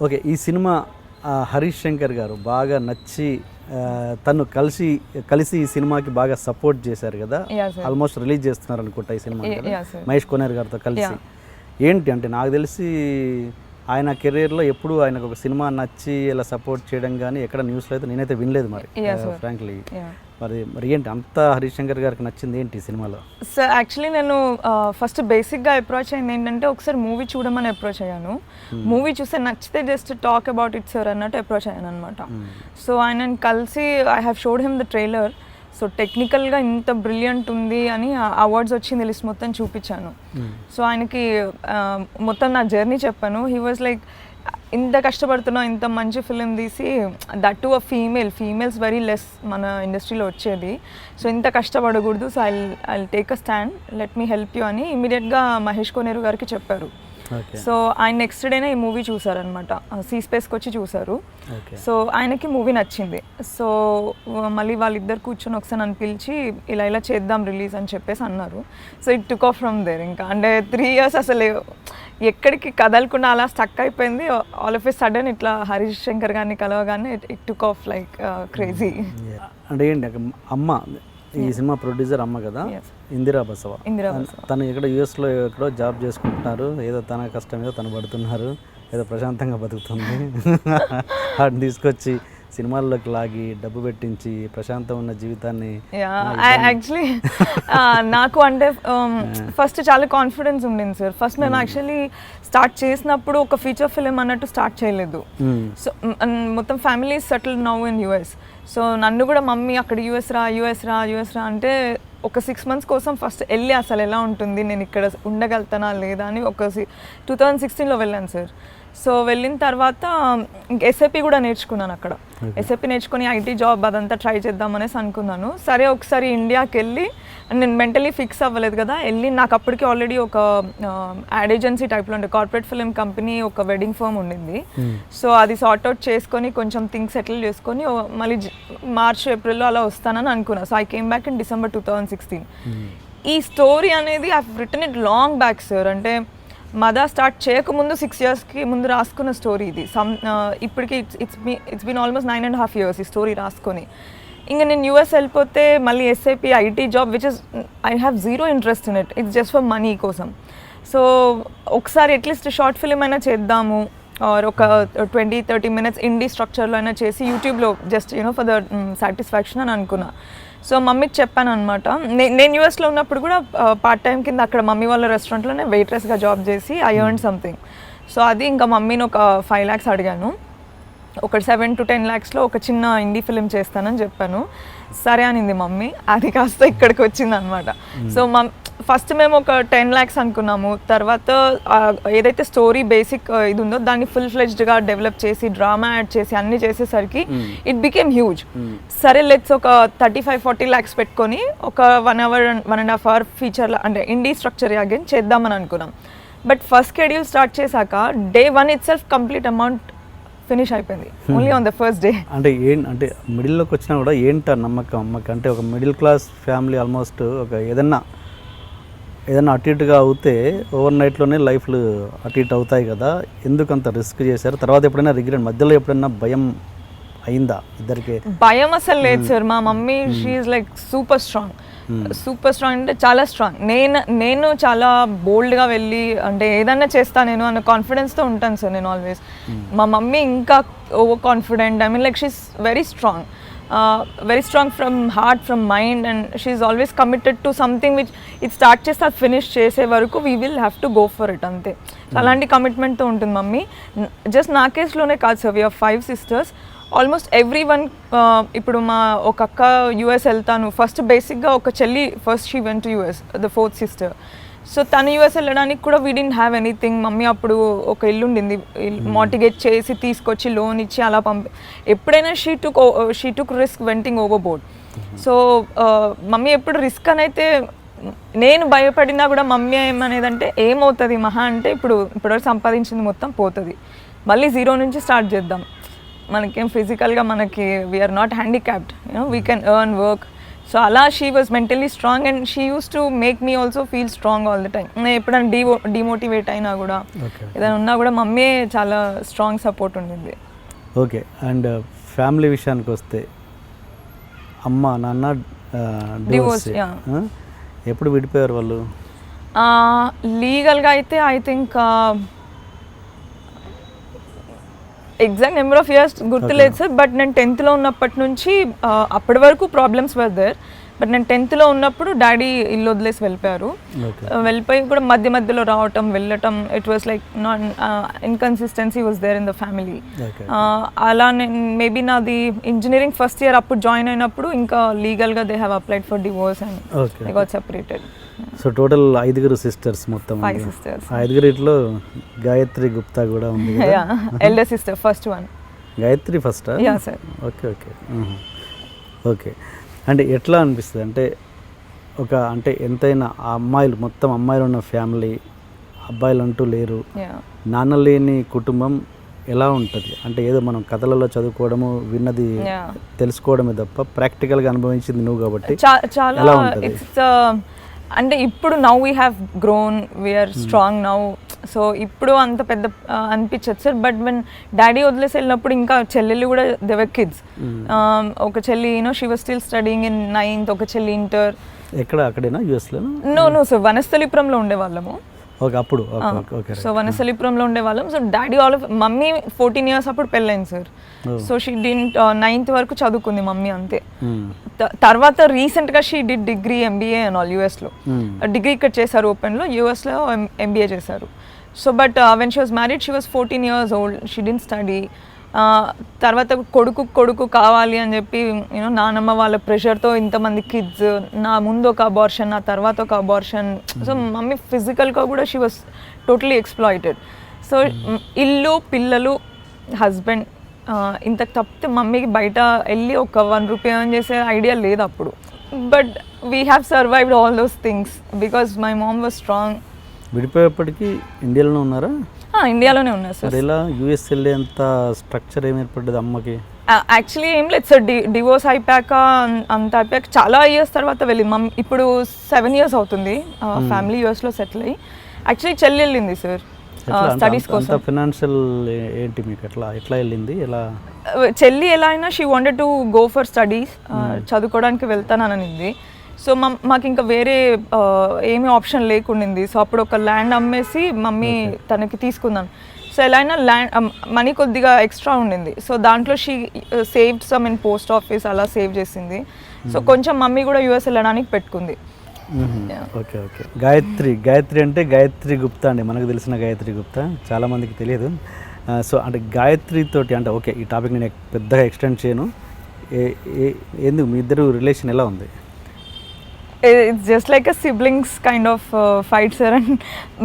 Okay, ఈ cinema Harish Shankar గారు బాగా నచ్చి తను కలిసి ఈ సినిమాకి బాగా సపోర్ట్ చేశారు కదా, ఆల్మోస్ట్ రిలీజ్ చేస్తున్నారు అనుకుంటా ఈ సినిమా మహేష్ కోనేరు గారితో కలిసి. ఏంటి అంటే నాకు తెలిసి ఆయన కెరీర్లో ఎప్పుడు ఆయనకు ఒక సినిమా నచ్చి ఇలా సపోర్ట్ చేయడం కానీ ఎక్కడ న్యూస్లో అయితే నేనైతే వినలేదు మరి ఫ్రాంక్లీ. మరి ఏంటి అంత హరీష్ శంకర్ గారికి నచ్చింది ఏంటి ఈ సినిమాలో? సార్ యాక్చువల్లీ నేను ఫస్ట్ బేసిక్గా అప్రోచ్ అయింది ఏంటంటే ఒకసారి మూవీ చూడమని అప్రోచ్ అయ్యాను. మూవీ చూస్తే నచ్చితే just talk about it sir అన్నట్టు అప్రోచ్ అయ్యాను అనమాట. సో ఆయనని కలిసి I have showed him the trailer. So టెక్నికల్గా ఇంత బ్రిలియంట్ ఉంది అని అవార్డ్స్ వచ్చింది లిస్ట్ మొత్తం చూపించాను. సో ఆయనకి మొత్తం నా జర్నీ చెప్పాను. హీ వాజ్ లైక్, ఇంత కష్టపడుతున్నావు, ఇంత మంచి ఫిలిం తీసి, that to a females very less మన ఇండస్ట్రీలో వచ్చేది, సో ఇంత కష్టపడకూడదు, so I take a stand, let me help you అని ఇమీడియట్గా మహేష్ కోనేరు గారికి చెప్పారు. సో ఆయన నెక్స్ట్ డేనే ఈ మూవీ చూసారనమాట, సీ స్పేస్కి వచ్చి చూసారు. సో ఆయనకి మూవీ నచ్చింది. సో మళ్ళీ వాళ్ళిద్దరు కూర్చొని ఒకసారి నన్ను పిలిచి ఇలా చేద్దాం రిలీజ్ అని చెప్పేసి అన్నారు. So it took off from there. ఇంకా అంటే 3 years అసలు ఎక్కడికి కదలకుండా అలా స్టక్ అయిపోయింది. ఆల్ ఆఫ్ ఎ సడన్ ఇట్లా హరీష్ శంకర్ గారిని కలవగానే it took off like crazy. అంటే ఏంటి అమ్మ, ఈ సినిమా ప్రొడ్యూసర్ అమ్మ కదా, ఇందిరా బసవ. తను ఇక్కడ యూఎస్లో ఎక్కడో జాబ్ చేసుకుంటున్నారు, ఏదో తన కష్టం ఏదో తను పడుతున్నారు, ఏదో ప్రశాంతంగా బతుకుతుంది. వాటిని తీసుకొచ్చి సినిమాల్లోకి లాగి డబ్బు పెట్టించి ప్రశాంతం ఉన్న జీవితాన్ని. యాక్చువల్లీ నాకు అంటే ఫస్ట్ చాలా కాన్ఫిడెన్స్ ఉండింది సార్. ఫస్ట్ మేము యాక్చువల్లీ స్టార్ట్ చేసినప్పుడు ఒక ఫీచర్ ఫిలిం అన్నట్టు స్టార్ట్ చేయలేదు. సో మొత్తం family settle now in US. So నన్ను కూడా మమ్మీ అక్కడ యూఎస్ రా అంటే ఒక 6 months కోసం ఫస్ట్ వెళ్ళి అసలు ఎలా ఉంటుంది, నేను ఇక్కడ ఉండగలుగుతానా లేదా అని ఒక 2016లో వెళ్ళాను సార్. సో వెళ్ళిన తర్వాత ఎస్ఏపి కూడా నేర్చుకున్నాను అక్కడ. ఎస్ఏపి నేర్చుకుని ఐటీ జాబ్ అదంతా ట్రై చేద్దామనేసి అనుకున్నాను. సరే ఒకసారి ఇండియాకి వెళ్ళి, నేను మెంటలీ ఫిక్స్ అవ్వలేదు కదా, వెళ్ళి నాకు అప్పటికి ఆల్రెడీ ఒక యాడ్ ఏజెన్సీ టైప్లో ఉండే కార్పొరేట్ ఫిలిం కంపెనీ, ఒక వెడ్డింగ్ ఫర్మ్ ఉండింది. సో అది సార్ట్అవుట్ చేసుకొని కొంచెం థింగ్స్ సెటిల్ చేసుకొని మళ్ళీ మార్చ్ ఏప్రిల్లో అలా వస్తానని అనుకున్నాను. So I came back in December 2016. ఈ స్టోరీ అనేది I have written it long back sir. అంటే మదా స్టార్ట్ చేయకముందు 6 yearsకి ముందు రాసుకున్న స్టోరీ ఇది. ఇప్పటికి ఇట్స్ బీన్ ఆల్మోస్ట్ 9.5 years ఈ స్టోరీ రాసుకొని. ఇంకా నేను యూఎస్ వెళ్ళిపోతే మళ్ళీ SIP IT job which is I have zero interest in it, it's just for money కోసం. సో ఒకసారి అట్లీస్ట్ షార్ట్ ఫిలిం అయినా చేద్దాము, ఆర్ ఒక 20-30 minutes ఇండీ స్ట్రక్చర్లో అయినా చేసి యూట్యూబ్లో జస్ట్ ఫర్ ద సాటిస్ఫాక్షన్ అని అనుకున్నా. సో మమ్మీకి చెప్పాను అనమాట. నేను యూఎస్లో ఉన్నప్పుడు కూడా పార్ట్ టైం కింద అక్కడ మమ్మీ వాళ్ళ రెస్టారెంట్లోనే వెయిట్రెస్గా జాబ్ చేసి ఐ ఎర్న్ సంథింగ్. సో అది ఇంకా మమ్మీని ఒక 5 lakhs అడిగాను. ఒక 7 to 10 lakhsలో ఒక చిన్న ఇండీ ఫిలిం చేస్తానని చెప్పాను. సరే అనింది మమ్మీ. అది కాస్త ఇక్కడికి వచ్చింది అనమాట. సో ఫస్ట్ మేము ఒక 10 lakhs అనుకున్నాము. తర్వాత ఏదైతే స్టోరీ బేసిక్ ఇది ఉందో దాన్ని ఫుల్ ఫ్లెడ్జ్డ్గా డెవలప్ చేసి డ్రామా యాడ్ చేసి అన్ని చేసేసరికి ఇట్ బికేమ్ హ్యూజ్. సరే లెట్స్ ఒక 35-40 lakhs పెట్టుకొని ఒక 1 hour 1.5 hour ఫీచర్ అంటే ఇండీ స్ట్రక్చర్ అగైన్ చేద్దామని అనుకున్నాం. బట్ ఫస్ట్ షెడ్యూల్ స్టార్ట్ చేశాక Day 1 itself complete amount finish అయిపోయింది only on the first day. అంటే మిడిల్లోకి వచ్చినా కూడా ఏంట నమ్మకం అమ్మకి? అంటే ఒక మిడిల్ క్లాస్ ఫ్యామిలీ ఆల్మోస్ట్ ఒక ఏదన్నా అటు ఇటుగా అవుతే ఓవర్ నైట్లోనే లైఫ్లు అటు ఇటు అవుతాయి కదా, ఎందుకు అంత రిస్క్ చేశారు? తర్వాత ఎప్పుడైనా రిగ్రెట్, మధ్యలో ఎప్పుడైనా భయం అయిందా ఇద్దరికి? భయం అసలు లేదు సార్. మా mummy she is like super strong అంటే చాలా స్ట్రాంగ్. నేను చాలా బోల్డ్గా వెళ్ళి అంటే ఏదన్నా చేస్తా నేను అన్న కాన్ఫిడెన్స్తో ఉంటాను సార్ నేను ఆల్వేస్. మా మమ్మీ ఇంకా over confident. I mean like she is very strong from heart, from mind, and she is always committed to something which ఇది స్టార్ట్ చేస్తే అది ఫినిష్ చేసే వరకు we will have to go for it అంతే. అలాంటి కమిట్మెంట్తో ఉంటుంది మమ్మీ. జస్ట్ నా కేసులోనే కాదు sir, we are 5 sisters. Almost every one. ఇప్పుడు మా ఒక అక్క యూఎస్ వెళ్తాను ఫస్ట్, బేసిక్గా ఒక చెల్లి first she went to US, the 4th sister. So తను యూఎస్ వెళ్ళడానికి కూడా we didn't have anything. Mummy అప్పుడు ఒక ఇల్లు ఉండింది, మార్టిగేజ్ చేసి తీసుకొచ్చి లోన్ ఇచ్చి అలా ఎప్పుడైనా she took risk venting over board. So mummy ఎప్పుడు రిస్క్ అని అయితే నేను భయపడినా కూడా మమ్మీ ఏమనేదంటే ఏమవుతుంది మహా అంటే ఇప్పటివరకు సంపాదించింది మొత్తం పోతుంది, మళ్ళీ 0 నుంచి స్టార్ట్ చేద్దాం, మనకేం ఫిజికల్గా మనకి we are not handicapped, we can earn work. So అలా she was mentally strong and she used to make me also feel strong all the time. నేను ఎప్పుడైనా డిమోటివేట్ అయినా కూడా ఏదైనా ఉన్నా కూడా మమ్మీ చాలా స్ట్రాంగ్ సపోర్ట్ ఉండింది. ఓకే. అండ్ ఫ్యామిలీ విషయానికి వస్తే అమ్మ నాన్న డివోర్స్, ఎప్పుడు విడిపోయారు వాళ్ళు? లీగల్గా అయితే I think exact number of years గుర్తులేదు సార్, బట్ నేను 10th ఉన్నప్పటి నుంచి అప్పటి వరకు ప్రాబ్లమ్స్ వర్ దేర్. బట్ నేను 10th ఉన్నప్పుడు డాడీ ఇల్లు వదిలేసి వెళ్ళిపోయారు. వెళ్ళిపోయి కూడా మధ్య మధ్యలో రావటం వెళ్ళటం, it was like not inconsistency was there in the family. అలా నేను మేబీ నాది ఇంజనీరింగ్ ఫస్ట్ ఇయర్ అప్పుడు జాయిన్ అయినప్పుడు ఇంకా లీగల్గా they have applied for divorce and they got separated. So total 5 sisters మొత్తం. 5 sisters. 5 గాయత్రి గుప్తా కూడా ఉంది. Elder sister first one. Gayatri ఫస్టా? Yeah sir. Okay okay okay. అంటే ఎట్లా అనిపిస్తుంది అంటే అంటే ఎంతైనా ఆ అమ్మాయిలు మొత్తం అమ్మాయిలు ఉన్న ఫ్యామిలీ, అబ్బాయిలు అంటూ లేరు, నాన్న లేని కుటుంబం ఎలా ఉంటుంది అంటే ఏదో మనం కథలలో చదువుకోవడము విన్నది తెలుసుకోవడమే తప్ప ప్రాక్టికల్గా అనుభవించింది నువ్వు కాబట్టి ఎలా ఉంటుంది? అంటే ఇప్పుడు now we have grown, we are strong now, so ఇప్పుడు అంత పెద్ద అనిపించదు సార్. బట్ వెన్ డాడీ వదిలేసి వెళ్ళినప్పుడు ఇంకా చెల్లెళ్ళు కూడా దేవర్ కిడ్స్. ఒక చెల్లి she was still studying in 9th, ఒక చెల్లి ఇంటర్. ఎక్కడ అక్కడేనా యూఎస్లో? నో సార్, వనస్థలిపురంలో ఉండేవాళ్ళము. ఓకే. అప్పుడు సో వనస్థలిపురంలో ఉండేవాళ్ళం. సో డాడీ మమ్మీ 14 years అప్పుడు పెళ్ళైంది sir. So she didn't 9th వరకు చదువుకుంది మమ్మీ అంతే. తర్వాత రీసెంట్గా she did degree MBA and all యూఎస్లో. డిగ్రీ ఇక్కడ చేశారు ఓపెన్లో, యూఎస్లో ఎంబీఏ చేశారు. So but when she was married she was 14 years old, she didn't study. తర్వాత కొడుకు కావాలి అని చెప్పి నానమ్మ వాళ్ళ ప్రెషర్తో ఇంతమంది కిడ్స్, నా ముందు ఒక అబార్షన్, నా తర్వాత ఒక అబార్షన్. సో మమ్మీ ఫిజికల్గా కూడా she was totally exploited. So ఇల్లు, పిల్లలు, హస్బెండ్, ఇంతకు తప్పితే మమ్మీకి బయట వెళ్ళి ఒక 1 రూపీ ఎర్న్ చేసే ఐడియా లేదు అప్పుడు. But we have survived all those things because my mom was strong. విడిపోయేప్పటికీ ఇండియాలోనే ఉన్నారా? ఇండియాలోనే ఉన్నారు సార్. ఇలా యూఎస్ వెళ్ళేంత స్ట్రక్చర్ ఏమి ఏర్పడ్డది అమ్మకి? యాక్చువల్లీ ఏం లేదు సార్, డివోర్స్ అయిపోయాక అంత అయిపోయాక చాలా ఇయర్స్ తర్వాత వెళ్ళింది మమ్మీ. ఇప్పుడు 7 years అవుతుంది ఫ్యామిలీ యూఎస్లో సెటిల్ అయ్యి. యాక్చువల్లీ చెల్లి వెళ్ళింది సార్ స్టడీస్ కోసం. ఫైనాన్షియల్ ఏంటి మీకు ఎట్లా వెళ్ళింది? ఎలా చెల్లి ఎలా అయినా she wanted to go for studies, చదువుకోవడానికి వెళ్తాననింది. సో మాకు ఇంకా వేరే ఏమీ ఆప్షన్ లేకుండింది. సో అప్పుడు ఒక ల్యాండ్ అమ్మేసి మమ్మీ తనకి తీసుకుందాం. సో ఎలా అయినా మనీ కొద్దిగా ఎక్స్ట్రా ఉండింది. సో దాంట్లో she saved some in post office, అలా సేవ్ చేసింది. సో కొంచెం మమ్మీ కూడా యూఎస్ వెళ్ళడానికి పెట్టుకుంది. Okay okay. గాయత్రి అంటే గాయత్రి గుప్తా అండి, మనకు తెలిసిన గాయత్రి గుప్తా చాలామందికి తెలియదు. సో అంటే గాయత్రి తోటి అంటే ఓకే, ఈ టాపిక్ నేను పెద్దగా ఎక్స్టెండ్ చేయను. ఎందుకు మీ ఇద్దరు రిలేషన్ ఎలా ఉంది? It's just like a siblings kind of fight sir. And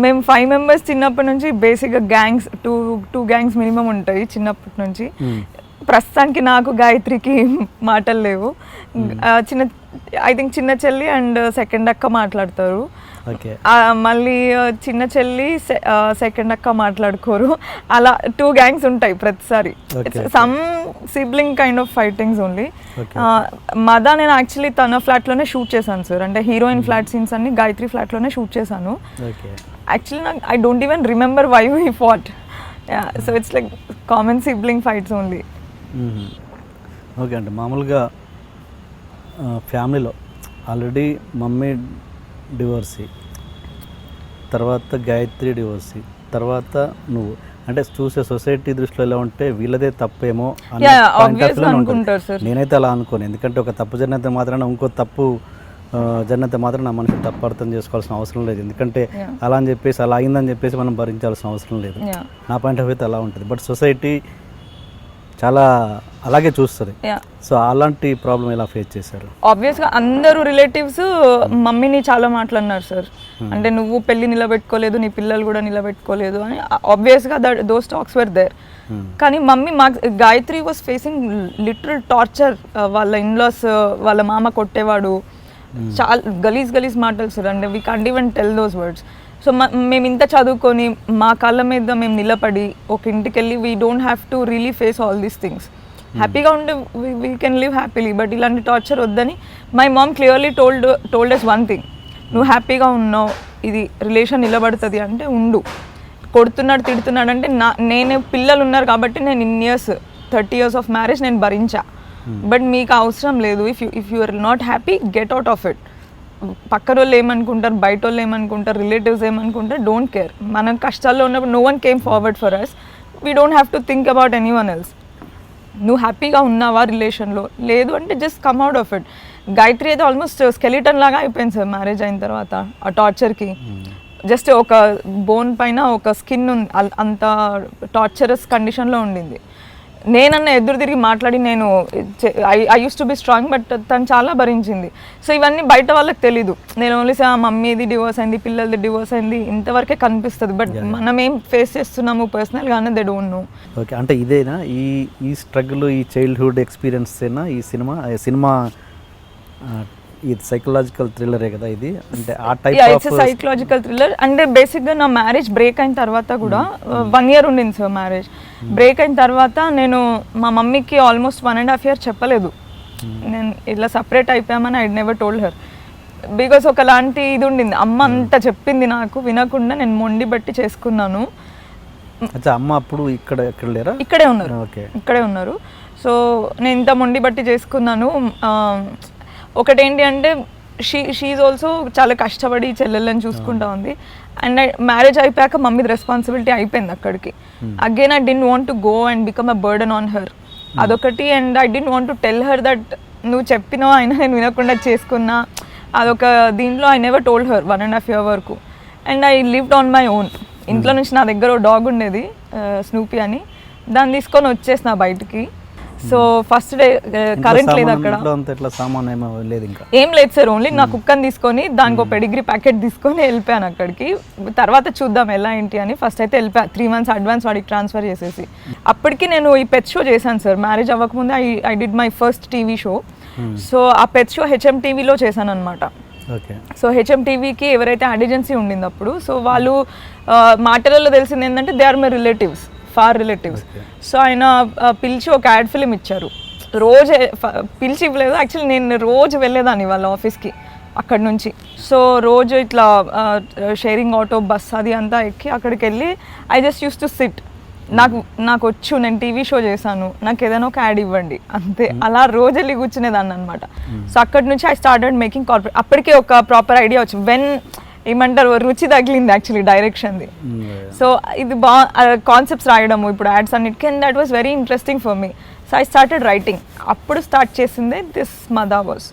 మేము 5 members చిన్నప్పటి నుంచి బేసిక్గా గ్యాంగ్స్, టూ గ్యాంగ్స్ మినిమం ఉంటాయి చిన్నప్పటి నుంచి. ప్రస్తుతానికి నాకు గాయత్రికి మాటలు లేవు. ఐ థింక్ చిన్న చెల్లి అండ్ సెకండ్ అక్క మాట్లాడతారు. మళ్ళీ చిన్న చెల్లి సెకండ్ అక్క మాట్లాడుకోరు. అలా 2 gangs ఉంటాయి ప్రతిసారి. Some sibling kind of fightings only. Madha నేను యాక్చువల్లీ తన ఫ్లాట్లోనే షూట్ చేశాను సార్. అంటే హీరోయిన్ ఫ్లాట్ సీన్స్ అన్ని గాయత్రి ఫ్లాట్లోనే షూట్ చేశాను. యాక్చువల్లీ నాకు I don't even remember why we fought. So it's like common sibling fights only. Okay అంటే మామూలుగా ఫ్యామిలీలో ఆల్రెడీ మమ్మీ డివోర్సీ, తర్వాత గాయత్రి డివోర్సీ, తర్వాత నువ్వు అంటే చూసే సొసైటీ దృష్టిలో ఎలా ఉంటే వీళ్ళదే తప్పేమో అనుకుంటారు. నేనైతే అలా అనుకోను. ఎందుకంటే ఒక తప్పు జరిగినంత మాత్రాన ఇంకో తప్పు జరిగినంత మాత్రం నా మనిషిని తప్పు అర్థం చేసుకోవాల్సిన అవసరం లేదు. ఎందుకంటే అలా అని చెప్పేసి అలా అయిందని చెప్పేసి మనం భరించాల్సిన అవసరం లేదు. నా పాయింట్ ఆఫ్ అయితే అలా ఉంటుంది. బట్ సొసైటీ చాలా అలాగే చూస్తుంది. సో అలాంటి ప్రాబ్లం ఎలా ఫేస్ చేశారు? ఆబ్వియస్గా అందరూ రిలేటివ్స్ మమ్మీని చాలా మాట్లాడినారు సార్. అంటే నువ్వు పెళ్లి నిలబెట్టుకోలేదు, నీ పిల్లలు కూడా నిలబెట్టుకోలేదు అని. ఆబ్వియస్గా దోస్ టాక్స్ వర్ దేర్. కానీ mummy Gayatri was facing literal torture. వాళ్ళ ఇన్లాస్, వాళ్ళ మామ కొట్టేవాడు, చాలా గలీజ్ మాటలు సార్. అంటే we can't even tell those words. So మేము ఇంత చదువుకొని మా కాళ్ళ మీద మేము నిలబడి ఒక ఇంటికి వెళ్ళి we don't have to really face all these things. హ్యాపీగా ఉండే we can live happily, but ఇలాంటి టార్చర్ వద్దని my mom clearly told us one thing, నువ్వు హ్యాపీగా ఉన్నావు, ఇది రిలేషన్ నిలబడుతుంది అంటే ఉండు. కొడుతున్నాడు తిడుతున్నాడు అంటే నేను పిల్లలు ఉన్నారు కాబట్టి నేను in years 30 years of marriage నేను భరించా. బట్ మీకు అవసరం లేదు. If you are not happy get out of it. పక్కన వాళ్ళు ఏమనుకుంటారు, బయట వాళ్ళు ఏమనుకుంటారు, రిలేటివ్స్ ఏమనుకుంటారు, డోంట్ కేర్. మనం కష్టాల్లో ఉన్నప్పుడు no one came forward for us, we don't have to think about any one else. నువ్వు హ్యాపీగా ఉన్నావా రిలేషన్లో, లేదు అంటే just come out of it. Gayatri అయితే ఆల్మోస్ట్ స్కెలిటన్ లాగా అయిపోయింది సార్ మ్యారేజ్ అయిన తర్వాత. ఆ టార్చర్కి జస్ట్ ఒక బోన్ పైన ఒక స్కిన్ ఉంది, అంత టార్చరస్ కండిషన్లో ఉండింది. నేనన్న ఎదురు తిరిగి మాట్లాడి నేను I used to be strong, but తను చాలా భరించింది. సో ఇవన్నీ బయట వాళ్ళకి తెలీదు. నేను ఓన్లీ మమ్మీది డివోర్స్ అయింది, పిల్లలది డివోర్స్ అయింది, ఇంతవరకే కనిపిస్తుంది. బట్ మనం ఏం ఫేస్ చేస్తున్నాము పర్సనల్గానే దే డోంట్ నో. ఓకే, అంటే ఇదేనా ఈ స్ట్రగుల్, ఈ చైల్డ్హుడ్ ఎక్స్పీరియన్స్ ఏనా ఈ సినిమా ఇది సైకలాజికల్ థ్రిల్లరే కదా ఇది? అంటే ఆ టైప్ ఆఫ్ సైకలాజికల్ థ్రిల్లర్. అంటే బేసిక్గా నా మ్యారేజ్ బ్రేక్ అయిన తర్వాత కూడా 1 year ఉండింది సార్ మ్యారేజ్. బ్రేక్ అయిన తర్వాత నేను మా మమ్మీకి ఆల్మోస్ట్ 1.5 years చెప్పలేదు నేను ఇలా సపరేట్ అయిపోయామని. I never told her because ఒకలాంటి ఇది ఉండింది. అమ్మ అంత చెప్పింది నాకు వినకుండా నేను మొండి బట్టి చేసుకున్నాను. అమ్మ అప్పుడు ఇక్కడ లేరా? ఇక్కడే ఉన్నారు. సో నేను ఇంత మొండి బట్టి చేసుకున్నాను. ఒకటేంటి అంటే షీఈ్ ఆల్సో చాలా కష్టపడి చెల్లెళ్ళని చూసుకుంటా ఉంది. అండ్ మ్యారేజ్ అయిపోయాక మమ్మీది రెస్పాన్సిబిలిటీ అయిపోయింది అక్కడికి. Again I didn't want to go and become a burden on her, అదొకటి. And I didn't want to tell her that నువ్వు చెప్పినావు అయినా నేను వినకుండా చేసుకున్నా, అదొక దీంట్లో I never told her 1.5 years వరకు. And I lived on my own. ఇంట్లో నుంచి నా దగ్గర ఒక డాగ్ ఉండేది స్నూపీ అని, దాన్ని తీసుకొని వచ్చేసిన బయటికి. సో ఫస్ట్ డే కరెంట్ లేదు అక్కడ, ఏం లేదు సార్. ఓన్లీ నా కుక్కని తీసుకొని దానికి ఒక పెడిగ్రీ ప్యాకెట్ తీసుకొని వెళ్ళిపోయాను అక్కడికి. తర్వాత చూద్దాం ఎలా ఏంటి అని ఫస్ట్ అయితే వెళ్ళిపోయా 3 months అడ్వాన్స్ వాడికి ట్రాన్స్ఫర్ చేసేసి. అప్పటికి నేను ఈ పెట్ షో చేశాను సార్ మ్యారేజ్ అవ్వకముందే. I did my first TV show. So ఆ పెట్ షో హెచ్ఎం టీవీలో చేశాను అనమాట. సో హెచ్ఎం టీవీకి ఎవరైతే యాడ్ ఏజెన్సీ ఉండింది అప్పుడు, సో వాళ్ళు మాటలలో తెలిసింది ఏంటంటే they are my relatives, far relatives. So ఆయన పిలిచి ఒక యాడ్ ఫిలిం ఇచ్చారు. రోజు పిలిచి ఇవ్వలేదు, యాక్చువల్లీ నేను రోజు వెళ్ళేదాన్ని వాళ్ళ ఆఫీస్కి అక్కడి నుంచి. సో రోజు ఇట్లా షేరింగ్ ఆటో బస్ అది అంతా ఎక్కి అక్కడికి వెళ్ళి I just use to SIT. నాకు వచ్చు, నేను టీవీ షో చేశాను, నాకు ఏదైనా ఒక యాడ్ ఇవ్వండి అంతే. అలా రోజు వెళ్ళి కూర్చునేదాన్ని అనమాట. సో అక్కడి నుంచి ఐ స్టార్టెడ్ మేకింగ్ కార్పొరేట్. అప్పటికే ఒక ప్రాపర్ ఐడియా వచ్చి ఏమంటారు రుచి తగిలింది యాక్చువల్లీ డైరెక్షన్ది. సో ఇది కాన్సెప్ట్స్ రాయడము ఇప్పుడు యాడ్స్ అన్నిటికీ, and that was very interesting for me. So I started writing. అప్పుడు స్టార్ట్ చేసిందే దిస్ మదా వాస్.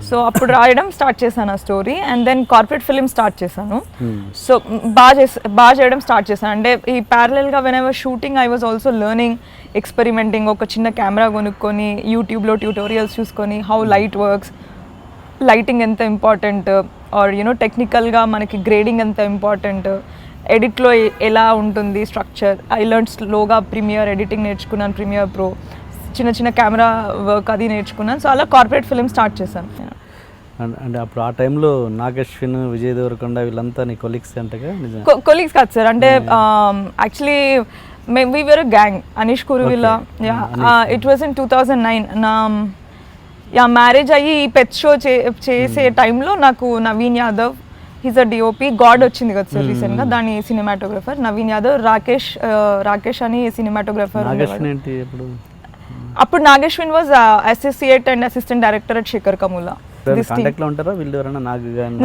సో అప్పుడు రాయడం స్టార్ట్ చేశాను ఆ story. And then corporate film start చేశాను. సో బాగా చేయడం స్టార్ట్ చేశాను. అంటే ఈ ప్యారలల్గా when I was shooting I was also learning, experimenting. ఒక చిన్న కెమెరా కొనుక్కొని యూట్యూబ్లో ట్యూటోరియల్స్ చూసుకొని హౌ లైట్ వర్క్స్, లైటింగ్ ఎంత ఇంపార్టెంట్, ఆర్ యూనో టెక్నికల్గా మనకి గ్రేడింగ్ ఎంత ఇంపార్టెంట్, ఎడిట్లో ఎలా ఉంటుంది స్ట్రక్చర్. ఐ లెర్న్ స్లోగా ప్రీమియర్ ఎడిటింగ్ నేర్చుకున్నాను, ప్రీమియర్ ప్రో, చిన్న కెమెరా వర్క్ అది నేర్చుకున్నాను. సో అలా కార్పొరేట్ ఫిలిం స్టార్ట్ చేశాను. అంటే అప్పుడు ఆ టైంలో నాగశ్విన్, విజయ్ దేవరకొండ వీళ్ళంతా నీ కొలీగ్స్ అంటగా? కొలీగ్స్ కాదు సార్, అంటే actually we were gang. Anish Kuruvilla, it was in 2009. Marriage అయ్యి ఈ పెట్ షో చేసే టైంలో నాకు Naveen Yadav, he's a DOP, గాడ్ వచ్చింది కదా సార్ రీసెంట్గా, దాని సినిమాటోగ్రఫర్ నవీన్ యాదవ్, రాకేష్ అని సినిమాటోగ్రఫర్. అప్పుడు Nagashwin was associate and assistant director at Shekhar Kammula.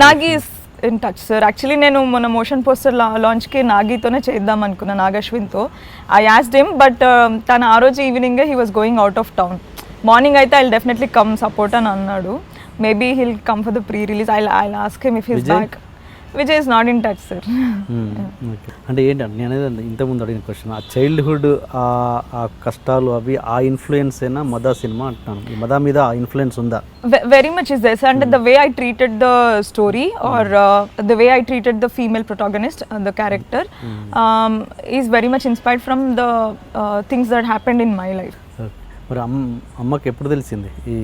Nagi in touch sir. Actually నేను మొన్న మోషన్ పోస్టర్ లాంచ్కి నాగితోనే చేద్దాం అనుకున్నా, నాగశ్విన్తో. ఐ యాస్డ్ హిమ్, బట్ తన ఆ రోజు ఈవినింగే he was going out of town. Morning అయితే ఐ డెఫినెట్లీ కమ్ సపోర్ట్ అని అన్నాడు. Maybe he'll come for the pre release. I ask him if his back. Vijay is not in touch sir. అంటే ఏంటంటే నేను అనేది ఇంతకుముందు అడిగిన క్వశ్చన్, ఆ చైల్డ్హుడ్ ఆ కష్టాలు అవి ఆ ఇన్ఫ్లుయెన్స్ అయినా మదా సినిమా అంటున్నాను. ఈ మదా మీద ఆ ఇన్ఫ్లుయెన్స్ ఉందా? Very much is there. అంటే the way I treated the story or the way I treated the female protagonist, the character is very much inspired from the things that happened in my life. మరి అమ్మకి ఎప్పుడు తెలిసింది ఈ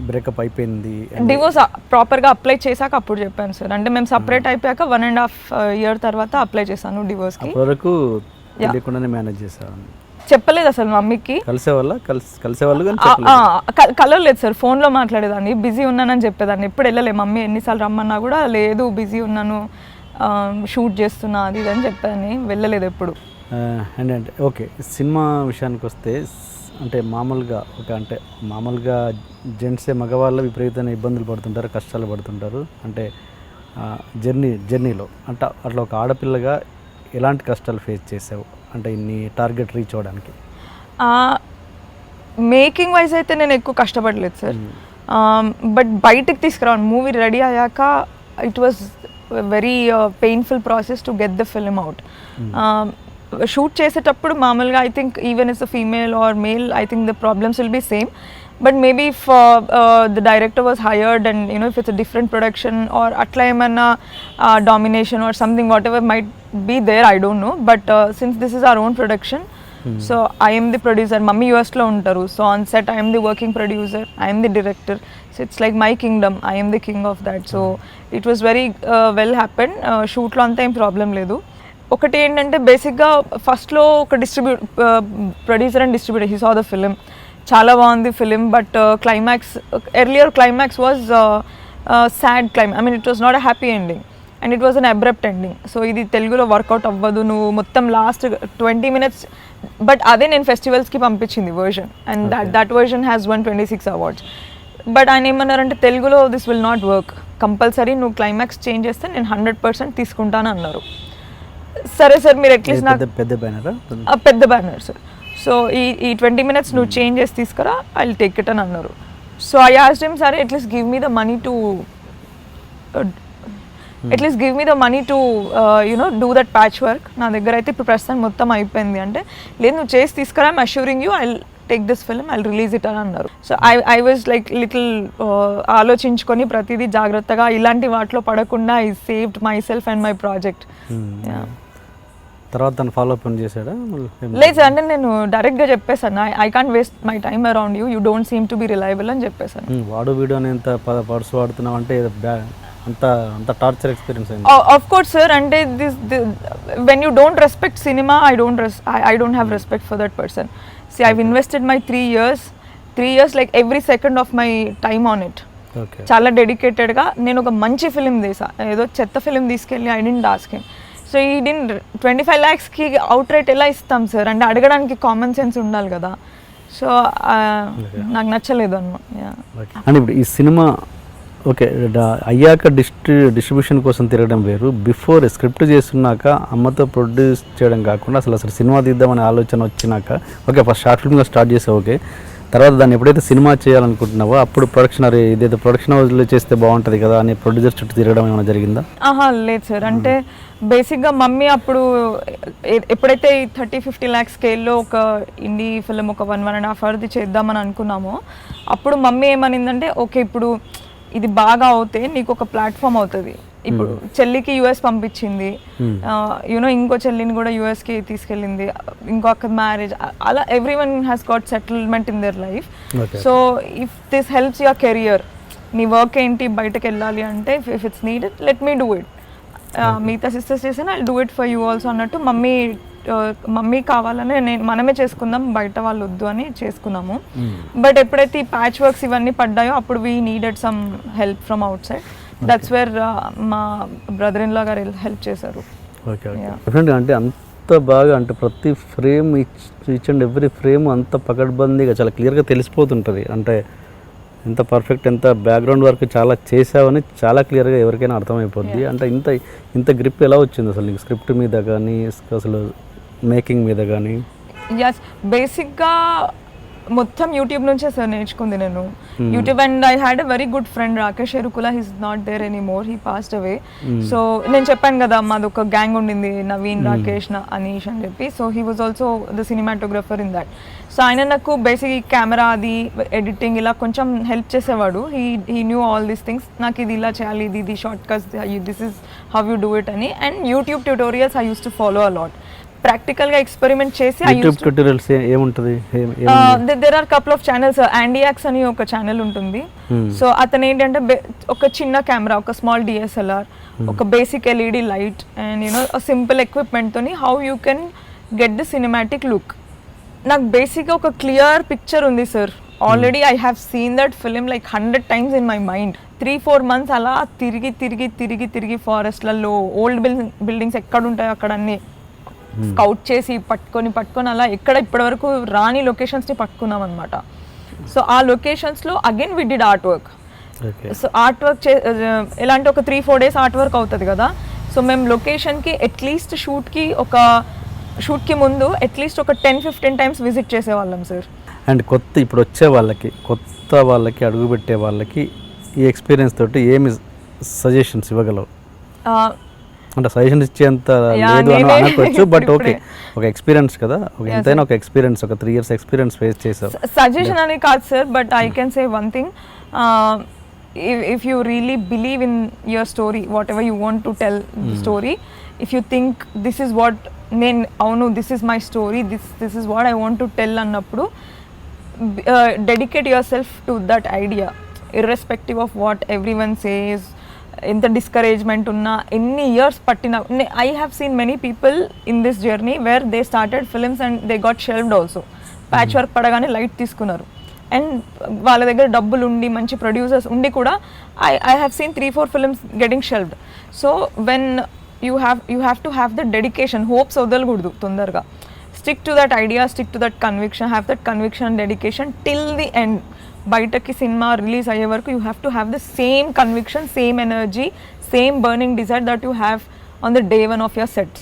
breakup అయిపోయింది? Divorce ప్రాపర్గా apply చేశాక అప్పుడు చెప్పాను సార్. అంటే మేము సపరేట్ అయిపోయాక 1.5 years తర్వాత అప్లై చేశాను డివోర్స్కి. వరకు తెలియకుండానే మేనేజ్ చేశాను. చెప్పలేదు అసలు మమ్మీకి. కలిసేవాళ్ళు కలవలేదు సార్, ఫోన్లో మాట్లాడేదాన్ని, బిజీ ఉన్నానని చెప్పేదాన్ని. ఎప్పుడు వెళ్ళలే, మమ్మీ ఎన్నిసార్లు రమ్మన్నా కూడా లేదు బిజీ ఉన్నాను, షూట్ చేస్తున్నా అది ఇది అని చెప్పాను, వెళ్ళలేదు ఎప్పుడు. అండ్ అంటే ఓకే, సినిమా విషయానికి వస్తే అంటే మామూలుగా జెంట్సే మగవాళ్ళు విపరీతమైన ఇబ్బందులు పడుతుంటారు, కష్టాలు పడుతుంటారు. అంటే జర్నీలో అంటే అట్లా ఒక ఆడపిల్లగా ఎలాంటి కష్టాలు ఫేస్ చేసావు అంటే ఇన్ని టార్గెట్ రీచ్ అవ్వడానికి? మేకింగ్ వైజ్ అయితే నేను ఎక్కువ కష్టపడలేదు సార్, బట్ బయటికి తీసుకురావాలి మూవీ రెడీ అయ్యాక it was very painful process to get the film out. Shoot చేసేటప్పుడు మామూలుగా I think even is a female or male, I think the problems will be same. But maybe if the director was hired and if it's a different production or atla emanna domination or something, whatever might be there, I don't know. But since this is our own production, so I am the producer. Mummy US lo untaru, so on set I am the working producer, I am the director. So it's like my kingdom, I am the king of that. So it was very well happened. Shoot lo anta em problem ledu. ఒకటి ఏంటంటే బేసిక్గా ఫస్ట్లో ఒక producer and distributor, he saw the film, చాలా బాగుంది film, but earlier climax was sad I mean it was not a happy ending and it was an abrupt ending. So ఇది తెలుగులో work out అవ్వదు, నువ్వు మొత్తం లాస్ట్ 20 minutes, బట్ అదే నేను ఫెస్టివల్స్కి పంపించింది version and that version has won 26 awards. But ఆయన ఏమన్నారంటే తెలుగులో this will not work, compulsory నువ్వు క్లైమాక్స్ చేంజ్ చేస్తే నేను 100% తీసుకుంటాను అన్నారు. సరే సార్, మీరు అట్లీస్ట్ నాకు పెద్ద బ్యానర్ సార్, సో ఈ 20 minutes నువ్వు చేంజ్ చేసి తీసుకురా, ఐ విల్ టేక్ ఇట్ అని అన్నారు. సో ఐ ఆస్క్డ్ హిమ్, సరే at least give me the money to do that patch work. నా దగ్గర అయితే ఇప్పుడు ప్రస్తుతం మొత్తం అయిపోయింది అంటే, లేదు నువ్వు చేసి తీసుకురా, I'm assuring you I will take this film, I will release it అని అన్నారు. So I was like little ఆలోచించుకొని ప్రతిదీ జాగ్రత్తగా ఇలాంటి వాటిలో పడకుండా I saved my self and my project. తర్వాత తను ఫాలో అప్ చేశాడా? లేదు సార్, అంటే నేను డైరెక్ట్గా చెప్పేసాను, I can't waste my time around you don't seem to be reliable అని చెప్పేసాను. వాడు వీడియోని ఎంత పర్సు వాడుతున్నావు అంటే అంత టార్చర్ ఎక్స్పీరియన్స్ అయింది. ఆఫ్ కోర్స్ సార్, అంటే when you don't respect cinema, I don't have respect for that person. See, I've invested my 3 years like every second of my time on it. చాలా డెడికేటెడ్గా నేను ఒక మంచి film తీసా, ఏదో చెత్త ఫిలిం తీసుకెళ్ళి I didn't ask him. So ఈ 25 lakhsకి అవుట్ రేట్ ఎలా ఇస్తాం సార్, అంటే అడగడానికి కామన్ సెన్స్ ఉండాలి కదా. సో నాకు నచ్చలేదు అన్నమాట. అంటే ఇప్పుడు ఈ సినిమా ఓకే అయ్యాక డిస్ట్రిబ్యూషన్ కోసం తిరగడం వేరు, బిఫోర్ స్క్రిప్ట్ చేస్తున్నాక అమ్మతో ప్రొడ్యూస్ చేయడం కాకుండా అసలు సినిమా తీద్దామనే ఆలోచన వచ్చినాక ఓకే ఫస్ట్ షార్ట్ ఫిల్మ్గా స్టార్ట్ చేసావు, ఓకే తర్వాత దాన్ని ఎప్పుడైతే సినిమా చేయాలనుకుంటున్నావో అప్పుడు ప్రొడక్షన్ ఇదేదో ప్రొడక్షన్ హౌస్లో చేస్తే బాగుంటుంది కదా అని ప్రొడ్యూసర్ చుట్టూ తిరగడం ఏమైనా జరిగిందా? లేదు సార్, అంటే బేసిక్గా మమ్మీ అప్పుడు ఎప్పుడైతే 30-50 lakhs స్కేల్లో ఒక ఇండీ ఫిలిం ఒక 1.5 hour చేద్దామని అనుకున్నామో అప్పుడు మమ్మీ ఏమనిందంటే, ఓకే ఇప్పుడు ఇది బాగా అవుతే నీకు ఒక ప్లాట్ఫామ్ అవుతుంది. ఇప్పుడు చెల్లికి యుఎస్ పంపించింది, ఇంకో చెల్లిని కూడా యుఎస్కి తీసుకెళ్ళింది, ఇంకో అక్క మ్యారేజ్, అలా every one has got settlement in their life. So if this helps your career, నీ వర్క్ ఏంటి బయటకు వెళ్ళాలి అంటే if it's needed let me do it, మిగతా సిస్టర్స్ చేసినా I do it for you also అన్నట్టు మమ్మీ కావాలని మనమే చేసుకుందాం, బయట వాళ్ళు వద్దు అని చేసుకున్నాము. బట్ ఎప్పుడైతే ఈ ప్యాచ్ వర్క్స్ ఇవన్నీ పడ్డాయో అప్పుడు we needed some help from out side. That's where మా బ్రదర్ ఇన్ లా గారు హెల్ప్ చేశారు. అంటే అంత బాగా అంటే ప్రతి frame each and every frame అంత పకడ్బందీగా చాలా క్లియర్గా తెలిసిపోతుంటుంది, అంటే ఎంత పర్ఫెక్ట్ ఎంత బ్యాక్గ్రౌండ్ వర్క్ చాలా చేసావని చాలా క్లియర్గా ఎవరికైనా అర్థమైపోద్ది. అంటే ఇంత గ్రిప్ ఎలా వచ్చింది అసలు నీకు స్క్రిప్ట్ మీద కానీ అసలు మేకింగ్ మీద కానీ? ఎస్, బేసిక్గా మొత్తం యూట్యూబ్ నుంచే సార్ నేర్చుకుంది నేను. YouTube and I had a very good friend Rakesh Erukula, he's not there any more, he passed away. So నేను చెప్పాను కదా మాది ఒక గ్యాంగ్ ఉండింది, నవీన్, రాకేష్, అనీష్ అని చెప్పి. So he was also the cinematographer in that. So ఆయన నాకు బేసిక్ ఈ కెమెరా అది ఎడిటింగ్ ఇలా కొంచెం హెల్ప్ చేసేవాడు. He knew all these things, నాకు ఇది ఇలా చేయాలి, ఇది shortcuts, this is how you do it అని. And YouTube tutorials I used to follow a lot. ప్రాక్టికల్గా ఎక్స్పెరిమెంట్ చేసి there are couple of channels. యాండియాక్స్ అని ఒక ఛానల్ ఉంటుంది. సో అతను ఏంటంటే ఒక చిన్న కెమెరా, ఒక స్మాల్ DSLR, ఒక basic LED light and simple equipment తోని how you can get the cinematic look. నాకు బేసిక్గా ఒక క్లియర్ పిక్చర్ ఉంది sir. Already I have seen that film like 100 times in my mind. 3-4 months అలా తిరిగి ఫారెస్ట్లలో old buildings ఎక్కడ ఉంటాయో అక్కడ అన్ని స్కౌట్ చేసి పట్టుకొని అలా ఎక్కడ ఇప్పటివరకు రాని లొకేషన్స్ని పట్టుకున్నాం అనమాట. సో ఆ లొకేషన్స్లో again we did art work. So art work ఎలా అంటే ఒక 3-4 days ఆర్ట్ వర్క్ అవుతుంది కదా. సో మేము లొకేషన్కి అట్లీస్ట్ షూట్కి ముందు అట్లీస్ట్ ఒక 10-15 times విజిట్ చేసేవాళ్ళం సార్. అండ్ ఇప్పుడు వచ్చే కొత్త వాళ్ళకి అడుగుపెట్టే వాళ్ళకి ఈ ఎక్స్పీరియన్స్ తోటి ఏమి సజెషన్స్ ఇవ్వగలవు? అంటే సజెషన్ ఇచ్చేంత లేదు అని అనుకోవచ్చు, బట్ ఓకే ఒక ఎక్స్పీరియన్స్ కదా, ఎంతైనా ఒక ఎక్స్పీరియన్స్, ఒక 3 years ఎక్స్పీరియన్స్ ఫేస్ చేసావు. సజెషన్ అని కాదు sir, but I can say one thing. if you really believe in your story, whatever you want to tell the story, if you think this is what this is my story, this is what I want to tell annappudu, dedicate yourself to that idea irrespective of what everyone says. ఎంత discouragement ఉన్నా, ఎన్ని years పట్టినా, I have seen many people in this journey where they started films and they got shelved also. Patch work పడగానే light తీసుకున్నారు. And వాళ్ళ దగ్గర డబ్బులు ఉండి మంచి ప్రొడ్యూసర్స్ ఉండి కూడా I have seen 3-4 films getting shelved. So when you have to have the dedication, hopes వదలకూడదు తొందరగా. Stick to that idea, stick to that conviction, have that conviction, dedication till the end. బయటకి cinema release అయ్యే వరకు you have to have the same conviction, same energy, same burning desire that you have on the day 1 of your set.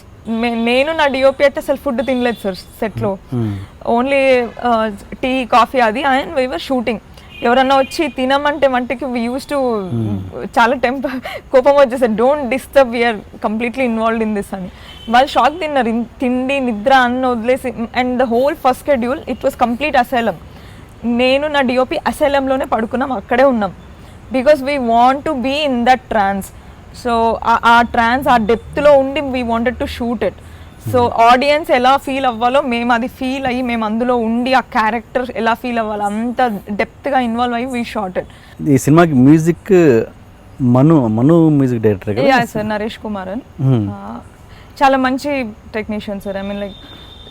నేను నా DOP అయితే అసలు food తినలేదు sir సెట్లో, only tea coffee అది. And we were shooting. ఎవరన్నా వచ్చి తినమంటే వంటకి వీ యూస్ టు చాలా కోపం వచ్చేసారు, don't disturb, we are completely involved in this అని. వాళ్ళు షాక్ తిన్నారు, తిండి నిద్ర అన్న వదిలేసి. And the whole first schedule it was complete asylum. నేను నా డిఓపి అసైలంలోనే పడుకున్నాం, అక్కడే ఉన్నాం. Because we want to be in that trance. So ఆ ట్రాన్స్, ఆ డెప్త్లో ఉండి we wanted to shoot it. So audience ఎలా ఫీల్ అవ్వాలో మేము అది ఫీల్ అయ్యి, మేము అందులో ఉండి ఆ క్యారెక్టర్ ఎలా ఫీల్ అవ్వాలో అంత డెప్త్గా ఇన్వాల్వ్ అయ్యి వీ షాట్ ఇట్. ఈ సినిమాకి music Manu music director. Yeah sir, Naresh Kumaran చాలా మంచి technician sir. I mean like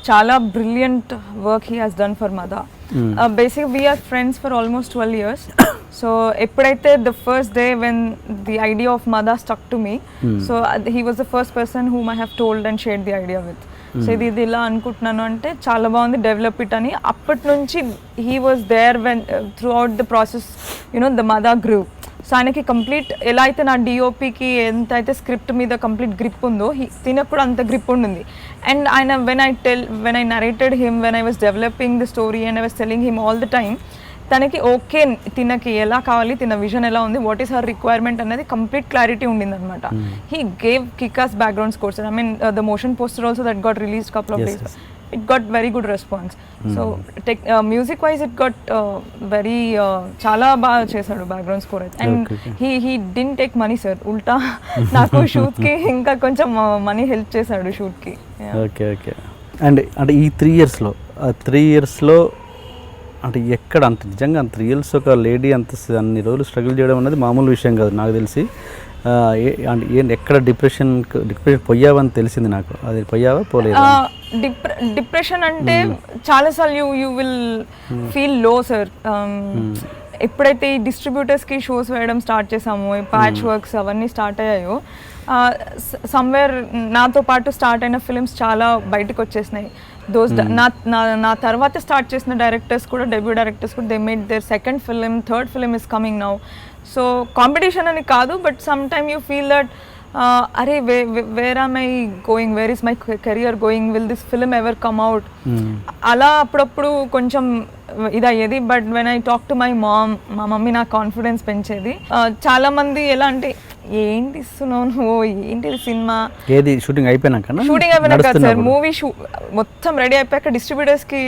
చాలా brilliant work he has done for Madha. Basic we are friends for almost 12 years. So ఎప్పుడైతే the first day when the idea of Madha stuck to me, so he was the first person whom I have told and shared the idea with. So ఇది ఇలా అనుకుంటున్నాను అంటే చాలా బాగుంది, develop it అని. అప్పటి నుంచి he was there when throughout the process, you know the Madha grew. So ఆయనకి కంప్లీట్ ఎలా అయితే నా డిఓపికి ఎంత అయితే స్క్రిప్ట్ మీద కంప్లీట్ గ్రిప్ ఉందో, తినకు కూడా అంత గ్రిప్ ఉండింది. అండ్ ఆయన when I narrated him, when I was developing the story and I was telling him all the time, తనకి ఓకే తినకి ఎలా కావాలి, తిన విజన్ ఎలా ఉంది, వాట్ ఈస్ హర్ రిక్వైర్మెంట్ అనేది కంప్లీట్ క్లారిటీ ఉండింది అనమాట. He gave kickass background scores. I mean the motion poster also that got released couple of days. It got very good response. So music wise it got very chala baga chesadu background score aithe. And he didn't take money sir, ulta naku shoot ki inka koncham money help chesadu shoot ki. Okay. And ee 3 years lo అంటే ఎక్కడ అంత నిజంగా 3 years ఒక lady అన్ని రోజులు struggle చేయడం అనేది మామూలు విషయం కాదు నాకు తెలిసి. ఎక్కడ డిప్రెషన్ పోయావని తెలిసింది నాకు. అది పోయావా పోలేదు? డిప్రెషన్ అంటే చాలాసార్లు యూ విల్ ఫీల్ లో సార్. ఎప్పుడైతే ఈ డిస్ట్రిబ్యూటర్స్కి షోస్ వేయడం స్టార్ట్ చేసామో, ప్యాచ్ వర్క్స్ అవన్నీ స్టార్ట్ అయ్యాయో, సమ్వేర్ నాతో పాటు స్టార్ట్ అయిన ఫిలిమ్స్ చాలా బయటకు వచ్చేసినాయి. నా తర్వాత స్టార్ట్ చేసిన డైరెక్టర్స్ కూడా, డెబ్యూ డైరెక్టర్స్ కూడా, they made their second film, third film is coming now. So competition అని కాదు, but some time you feel that అరే where am I going, where is my career going, will this film ever come out, అలా అప్పుడప్పుడు కొంచెం ఇదయ్యేది. But when I talk to my mom, మా mummy నాకు confidence పెంచేది. చాలా మంది ఎలా అంటే ఏంటి ఇస్తున్నావు నువ్వు, ఏంటి సినిమా, ఏది షూటింగ్ అయిపోయినాక సార్, మూవీ మొత్తం రెడీ అయిపోయాక డిస్ట్రిబ్యూటర్స్కి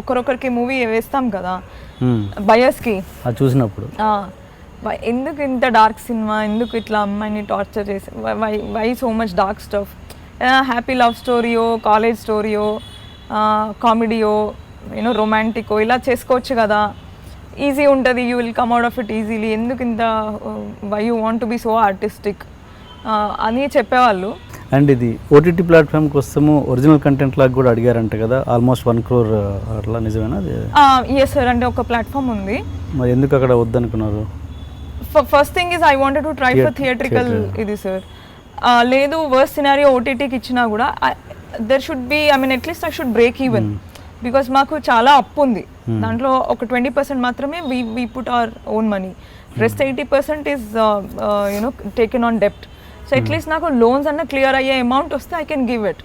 ఒకరొకరికి మూవీ వేస్తాం కదా బయర్స్కి, చూసినప్పుడు ఎందుకు ఇంత డార్క్ సినిమా, ఎందుకు ఇట్లా అమ్మాయిని టార్చర్ చేసి, why so much dark stuff, happy love స్టోరీయో, కాలేజ్ స్టోరీయో, కామెడీయో, యూనో రొమాంటికో ఇలా చేసుకోవచ్చు కదా, ఈజీ ఉంటుంది, you will come out of it easily, ఎందుకు ఇంత why you want to be so artistic అని చెప్పేవాళ్ళు. అండ్ ఇది ఓటీటీ ప్లాట్ఫామ్ కోసము ఒరిజినల్ కంటెంట్ లాగా కూడా అడిగారంట కదా, ఆల్మోస్ట్ 1 crore అట్లా, నిజమేనా అది? ఎస్ సార్, అంటే ఒక ప్లాట్ఫామ్ ఉంది. మరి ఎందుకు అక్కడ వద్దనుకున్నారు? First thing is I wanted to try for theatrical ఇది సార్. లేదు వర్స్ట్ సినారియో ఓటీటీకి ఇచ్చినా కూడా there should be, I mean at least I should break even, because మాకు చాలా అప్పు ఉంది. దాంట్లో ఒక 20% మాత్రమే we put our own money, rest 80% is you know taken on డెప్ట్. సో అట్లీస్ట్ నాకు లోన్స్ అన్న క్లియర్ అయ్యే అమౌంట్ వస్తే I can give it.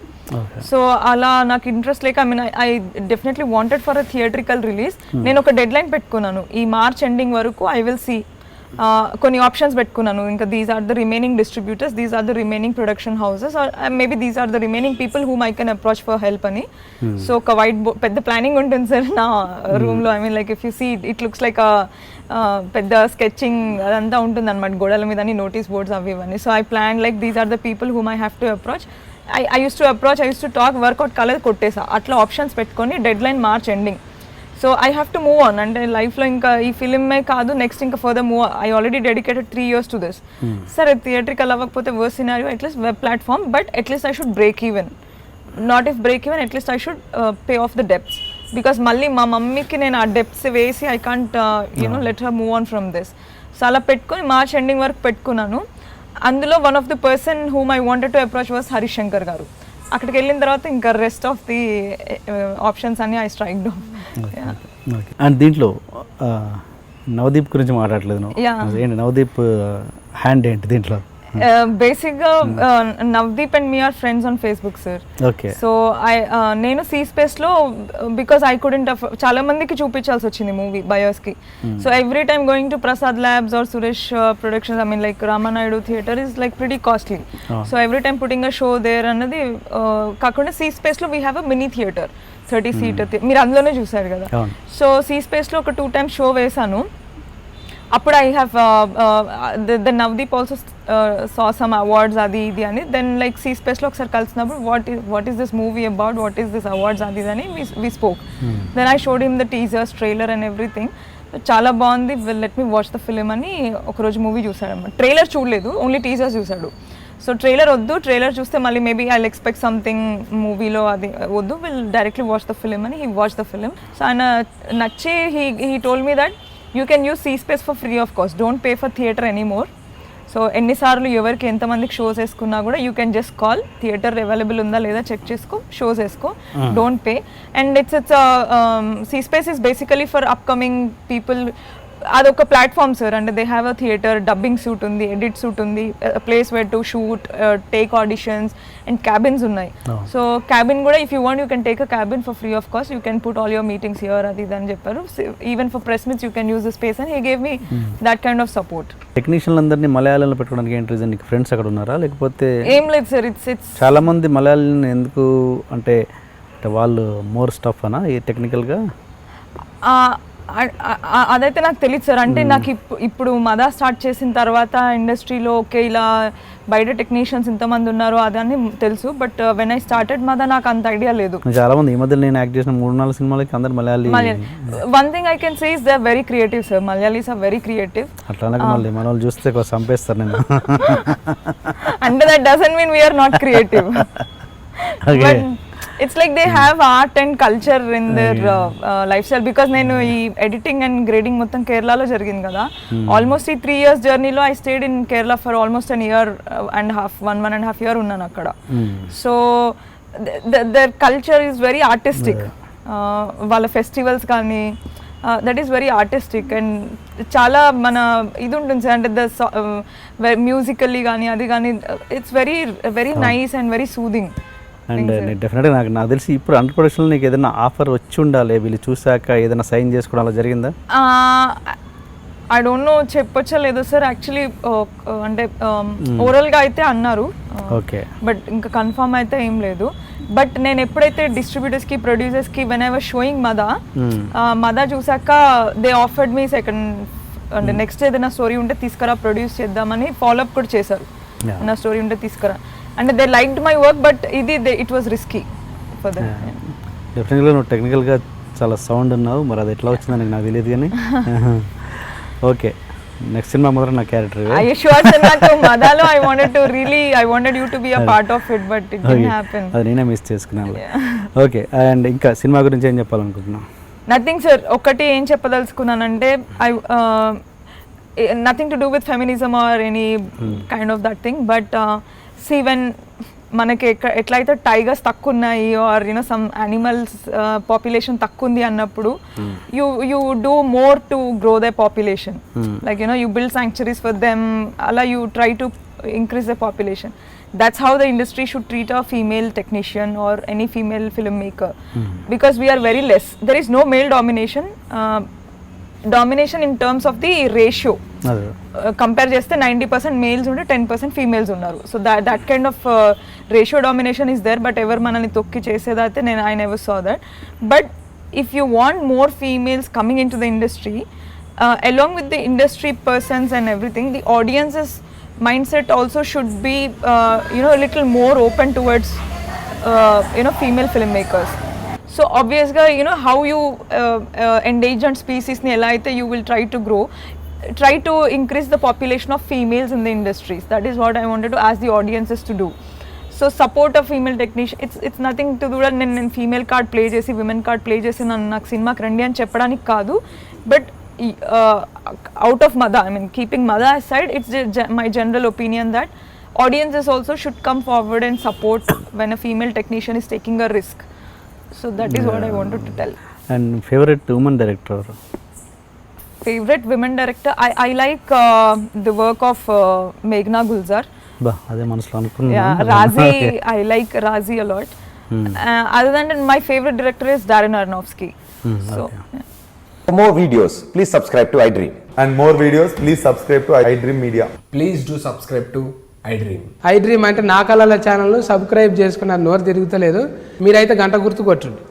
So అలా నాకు ఇంట్రెస్ట్ లేక, I mean I definitely wanted for a theatrical release. నేను ఒక డెడ్ లైన్ పెట్టుకున్నాను, ఈ మార్చ్ ఎండింగ్ వరకు ఐ విల్ సీ. కొన్ని ఆప్షన్స్ పెట్టుకున్నాను, ఇంకా these are the remaining distributors, these are the remaining production houses, or maybe these are the remaining people whom I can approach for help అని. So ఒక whiteboard, పెద్ద planning ఉంటుంది sir నా రూమ్లో. I mean like if you see it looks like పెద్ద sketching అదంతా ఉంటుంది అనమాట, గోడల మీద నోటీస్ బోర్డ్స్ అవి ఇవన్నీ. So I plan like these are the people whom I have to approach. I used to approach, I used to talk, work out కాలేదు కొట్టేసా, అట్లా ఆప్షన్స్ పెట్టుకొని deadline March ending. So I have to move on, అంటే లైఫ్లో ఇంకా ఈ ఫిలిమే కాదు, నెక్స్ట్ ఇంకా further move. I already dedicated 3 years to this. సరే థియేట్రికల్ అవ్వకపోతే worse scenario, at least web platform, but at least I should break even. Not if break even, at least I should pay of the debts. Because మళ్ళీ మా మమ్మీకి నేను ఆ debts వేసి I can't you know let her move on from this. So అలా పెట్టుకొని March ending వరకు పెట్టుకున్నాను. అందులో one of the person whom I wanted to approach was Harish Shankar గారు. అక్కడికి వెళ్ళిన తర్వాత ఇంకా రెస్ట్ ఆఫ్ ది ఆప్షన్స్ అన్ని ఐ స్ట్రైక్ డౌన్. అండ్ దీంట్లో నవదీప్ గురించి మాట్లాడలేదు, ఏంటి నవదీప్ హ్యాండ్ ఏంటి దీంట్లో? బేసిక్గా Navdeep and me are friends on Facebook sir. Okay. So నేను సీ స్పేస్లో, బికాస్ ఐ కుడెంట్, చాలా మందికి చూపించాల్సి వచ్చింది మూవీ బయోస్కి. So every time going to Prasad labs or Suresh productions, I mean like Ramanaidu theatre is like pretty costly. So every time putting a show there అన్నది కాకుండా C స్పేస్లో we have a mini theatre 30 seat, మీరు అందులోనే చూసారు కదా. So see స్పేస్లో ఒక 2 times show వేసాను. అప్పుడు I have the Navdeep also saw some awards అది ఇది అని. దెన్ లైక్ సీ స్పేస్లో ఒకసారి కలిసినప్పుడు what is this movie about, what is this awards అది ఇది అని we spoke. Then I showed him the teasers, trailer and everything. చాలా బాగుంది, let me watch the film అని ఒకరోజు మూవీ చూసాడన్నమాట. ట్రైలర్ చూడలేదు, ఓన్లీ టీజర్స్ చూసాడు. సో ట్రైలర్ వద్దు, ట్రైలర్ చూస్తే మళ్ళీ మేబీ ఐ ఎక్స్పెక్ట్ సంథింగ్ మూవీలో, అది వద్దు, will directly watch the film అని. He watch the film. So ఆయన నచ్చి he told me that you can use C space for free of cost, don't pay for theatre anymore. So ఎన్నిసార్లు ఎవరికి ఎంతమందికి shows వేసుకున్నా కూడా you can just call, theatre available ఉందా లేదా check చేసుకో, షోస్ వేసుకో, don't pay. And it's C space is basically for upcoming people. అదొక ప్లాట్ఫామ్ సార్, అంటే they have a theatre, dubbing suite ఉంది, ఎడిట్ సూట్ ఉంది, place where to shoot, take auditions and cabins ఉన్నాయి. So cabin కూడా if you want you can take a cabin for free of cost, you can put all your meetings here అది ఇది అని చెప్పారు. Even for press meets you can use the space and he gave me that kind of support. టెక్నీషియన్లు అందరినీ మలయాళంలో పెట్టుకోవడానికి ఏంటి reason? నీకు ఫ్రెండ్స్ అక్కడ ఉన్నారా లేకపోతే? ఏం లేదు సార్, ఇట్స్ చాలా మంది మలయాళం ఎందుకు అంటే వాళ్ళు మోర్ స్టఫ్ అనా ఈ టెక్నికల్గా? అదైతే నాకు తెలియదు సార్. అంటే నాకు ఇప్పుడు మదా స్టార్ట్ చేసిన తర్వాత ఇండస్ట్రీలో ఓకే ఇలా బయట టెక్నీషియన్స్ ఇంతమంది ఉన్నారు అదని తెలుసు, బట్ వెన్ ఐ స్టార్టెడ్ మదా నాకు అంత ఐడియా లేదు. చాలా మంది ఈ మధ్య నేను యాక్ట్ చేసిన 3-4 సినిమాలకి అందరు Malayali. One thing I can say is they are very creative sir, Malayalis are very creative. అట్లా మళ్ళీ మన వాళ్ళు చూస్తే చంపేస్తారు నేను. అంటే that doesn't mean we are not creative. It's like they have art and culture in their lifestyle. Because నేను ఈ ఎడిటింగ్ అండ్ గ్రేడింగ్ మొత్తం కేరళలో జరిగింది కదా. ఆల్మోస్ట్ ఈ 3 years జర్నీలో I stayed in Kerala for almost an year and half, 1.5 years ఉన్నాను అక్కడ. So their culture is very artistic. వాళ్ళ ఫెస్టివల్స్ కానీ that is very artistic and చాలా మన ఇది ఉంటుంది సార్. అంటే ద మ్యూజికల్లీ కానీ అది కానీ it's very very nice and very soothing. And డెఫినెట్గా నాకు తెలిసి ఇప్పుడు అండర్ ప్రొడక్షన్లో నీకు ఏదైనా ఆఫర్ వచ్చి ఉండాలి, వీళ్ళు చూసాక ఏదైనా సైన్ చేసుకోవడం అలా జరిగిందా? ఐ డోంట్ నో చెప్పొచ్చా లేదు సార్. యాక్చువల్లీ అంటే ఓవరాల్గా అయితే అన్నారు, ఓకే, బట్ ఇంకా కన్ఫర్మ్ అయితే ఏం లేదు. బట్ నేను ఎప్పుడైతే డిస్ట్రిబ్యూటర్స్కి ప్రొడ్యూసర్స్కి వెన్ ఐ వాజ్ షోయింగ్ మదా చూసాక దే ఆఫర్డ్ మీ సెకండ్, అంటే నెక్స్ట్ ఏదైనా స్టోరీ ఉంటే తీసుకురా ప్రొడ్యూస్ చేద్దామని ఫాలోఅప్ కూడా చేశారు. నా స్టోరీ ఉంటే తీసుకురా అంటే they liked my work, but ఇది it was risky for them. డెఫినెట్గా నువ్వు టెక్నికల్గా చాలా సౌండ్ ఉన్నావు, మరి అది ఎట్లా వచ్చిందని నాకు తెలియదు కానీ ఓకే. నెక్స్ట్ సినిమా మాత్రం నా క్యారెక్టర్. I sure sir, నాకు మదాలో I wanted you to be a part of it, but it didn't happen. అది నేనే మిస్ చేసుకున్నాను. ఓకే, అండ్ ఇంకా సినిమా గురించి ఏం చెప్పాలనుకుంటున్నాను? నథింగ్ సార్, ఒక్కటి ఏం చెప్పదలుచుకున్నానంటే nothing to do with feminism or any kind of that thing, but see when మనకి ఎట్లయితే టైగర్స్ తక్కువ ఉన్నాయి or you know some animals population తక్కువ ఉంది అన్నప్పుడు you do more to grow the population, like you know you build sanctuaries for them, అలా you try to increase the population. That's how the industry should treat a female technician or any female filmmaker, because we are very less. There is no male domination in terms of the ratio. Compare చేస్తే 90% males ఉంటే 10% females ఉన్నారు. So that kind of ratio domination is there, but ఎవరు మనల్ని తొక్కి చేసేదైతే I never saw that. But if you want more females coming in to the industry, along with the industry persons and everything, the audience's mindset also should be a little more open towards female filmmakers. So obviously, how you endangered species ni ela aithe you will try to increase the population of females in the industries. That is what I wanted to ask the audiences to do. So support a female technician. It's nothing to do that నేను female card play చేసి women card play చేసి నాకు సినిమాకి రండి అని చెప్పడానికి కాదు. But out of Mada, I mean keeping Mada aside, it's my general opinion that audiences also should come forward and support when a female technician is taking a risk. So that is what I wanted to tell. And favorite woman director? Favorite women director, I like the work of Meghna Gulzar. అదే మనసులో అనుకున్నాను. Yeah, Razi, I like Razi a lot. Other than that, my favorite director is Darren Aronofsky. So yeah. For more videos, please subscribe to iDream. And more videos, please subscribe to iDream Media. Please do subscribe to iDream. iDream అంటే నా కళల channel subscribe చేసుకున్న నోరు తిరుగుతలేదు, మీరైతే గంట గుర్తు కొట్టండి.